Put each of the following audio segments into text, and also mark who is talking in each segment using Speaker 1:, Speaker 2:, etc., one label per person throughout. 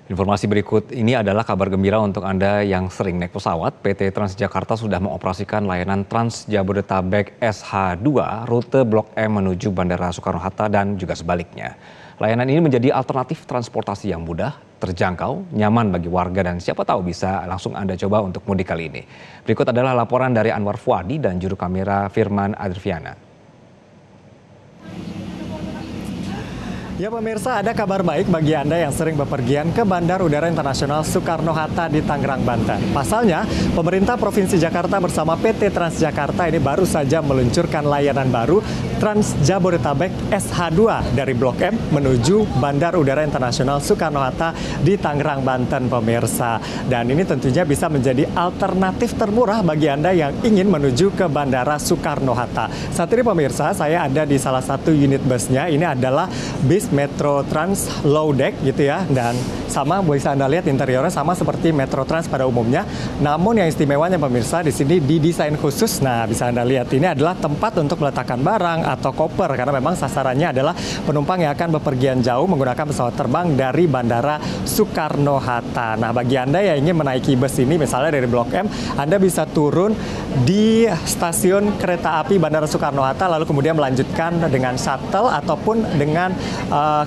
Speaker 1: Informasi berikut ini adalah kabar gembira untuk Anda yang sering naik pesawat. PT Transjakarta sudah mengoperasikan layanan Trans Jabodetabek SH2 rute Blok M menuju Bandara Soekarno-Hatta dan juga sebaliknya. Layanan ini menjadi alternatif transportasi yang mudah, terjangkau, nyaman bagi warga dan siapa tahu bisa langsung Anda coba untuk mudik kali ini. Berikut adalah laporan dari Anwar Fuadi dan juru kamera Firman Adriana.
Speaker 2: Ya pemirsa, ada kabar baik bagi Anda yang sering bepergian ke Bandara Udara Internasional Soekarno-Hatta di Tangerang, Banten. Pasalnya, pemerintah Provinsi Jakarta bersama PT Transjakarta ini baru saja meluncurkan layanan baru Trans Jabodetabek SH2 dari Blok M menuju Bandara Udara Internasional Soekarno-Hatta di Tangerang, Banten pemirsa. Dan ini tentunya bisa menjadi alternatif termurah bagi Anda yang ingin menuju ke Bandara Soekarno-Hatta. Saat ini pemirsa, saya ada di salah satu unit busnya. Ini adalah bis Metro Trans Low Deck gitu ya, dan sama bisa Anda lihat interiornya sama seperti Metro Trans pada umumnya. Namun yang istimewanya pemirsa di sini didesain khusus. Nah, bisa Anda lihat ini adalah tempat untuk meletakkan barang atau koper karena memang sasarannya adalah penumpang yang akan bepergian jauh menggunakan pesawat terbang dari Bandara Soekarno-Hatta. Nah, bagi Anda yang ingin menaiki bus ini misalnya dari Blok M, Anda bisa turun di stasiun kereta api Bandara Soekarno-Hatta lalu kemudian melanjutkan dengan shuttle ataupun dengan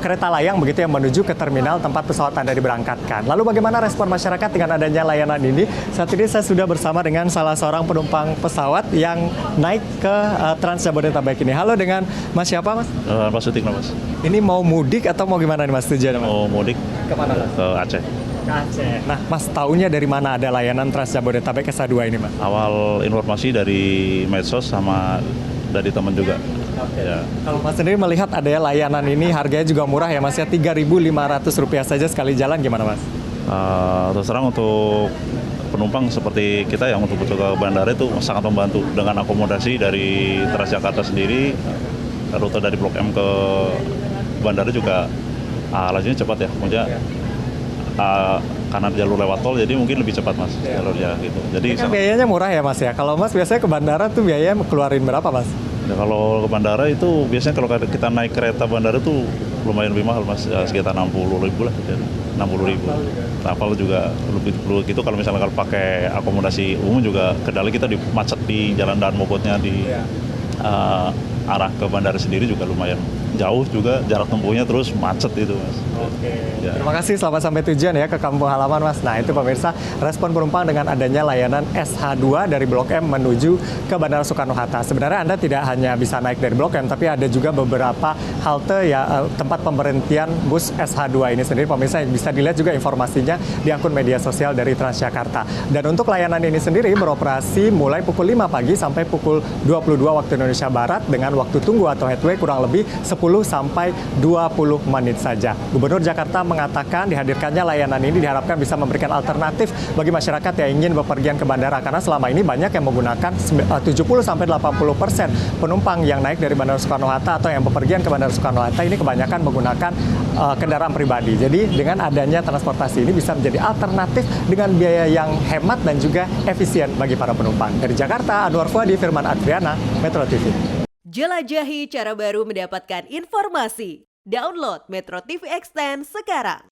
Speaker 2: kereta layang begitu yang menuju ke terminal tempat pesawat Anda diberangkatkan. Lalu bagaimana respon masyarakat dengan adanya layanan ini? Saat ini saya sudah bersama dengan salah seorang penumpang pesawat yang naik ke Trans Jabodetabek ini. Halo, dengan Mas siapa, Mas?
Speaker 3: Mas Sutikno, Mas.
Speaker 2: Ini mau mudik atau mau gimana nih, Mas? Tujuannya, Mas?
Speaker 3: Mau mudik
Speaker 2: kemana, Mas?
Speaker 3: ke Aceh.
Speaker 2: Ke Aceh. Nah, Mas taunya dari mana ada layanan Trans Jabodetabek SH2 ini, Mas?
Speaker 3: Awal informasi dari medsos sama dari teman juga.
Speaker 2: Oke.
Speaker 3: Ya.
Speaker 2: Kalau Mas sendiri melihat ada layanan ini harganya juga murah ya Mas ya, Rp3.500 saja sekali jalan, gimana Mas?
Speaker 3: Terus terang untuk penumpang seperti kita yang untuk ke bandara itu sangat membantu dengan akomodasi dari Transjakarta sendiri, rute dari Blok M ke bandara juga lajunya cepat ya, maksudnya karena jalur lewat tol jadi mungkin lebih cepat Mas jalurnya gitu. Jadi
Speaker 2: kan biayanya murah ya Mas ya. Kalau Mas biasanya ke bandara tuh biayanya keluarin berapa Mas?
Speaker 3: Ya, kalau ke bandara itu biasanya kalau kita naik kereta bandara tuh lumayan lebih mahal Mas, ya, sekitar 60.000 lah, 60.000. Kapal juga lebih gitu. Kalau misalnya kalau pakai akomodasi umum juga kendala kita macet di jalan dan Mogotnya di arah ke bandara sendiri juga lumayan jauh juga jarak tempuhnya, terus macet itu Mas.
Speaker 2: Oke.
Speaker 3: Ya.
Speaker 2: Terima kasih, selamat sampai tujuan ya ke kampung halaman Mas. Nah itu pemirsa respon penumpang dengan adanya layanan SH2 dari Blok M menuju ke Bandara Soekarno-Hatta. Sebenarnya Anda tidak hanya bisa naik dari Blok M, tapi ada juga beberapa halte ya, tempat pemberhentian bus SH2 ini sendiri pemirsa, yang bisa dilihat juga informasinya di akun media sosial dari Transjakarta. Dan untuk layanan ini sendiri beroperasi mulai pukul 5 pagi sampai pukul 22 waktu Indonesia Barat dengan waktu tunggu atau headway kurang lebih 10 sampai 20 menit saja. Gubernur Jakarta mengatakan dihadirkannya layanan ini diharapkan bisa memberikan alternatif bagi masyarakat yang ingin bepergian ke bandara karena selama ini banyak yang menggunakan 70 sampai 80% penumpang yang naik dari Bandara Soekarno-Hatta atau yang bepergian ke Bandara Soekarno-Hatta ini kebanyakan menggunakan kendaraan pribadi. Jadi dengan adanya transportasi ini bisa menjadi alternatif dengan biaya yang hemat dan juga efisien bagi para penumpang. Dari Jakarta, Anwar Fuadi, Firman Adriana, Metro TV.
Speaker 4: Jelajahi cara baru mendapatkan informasi. Download Metro TV Extend sekarang.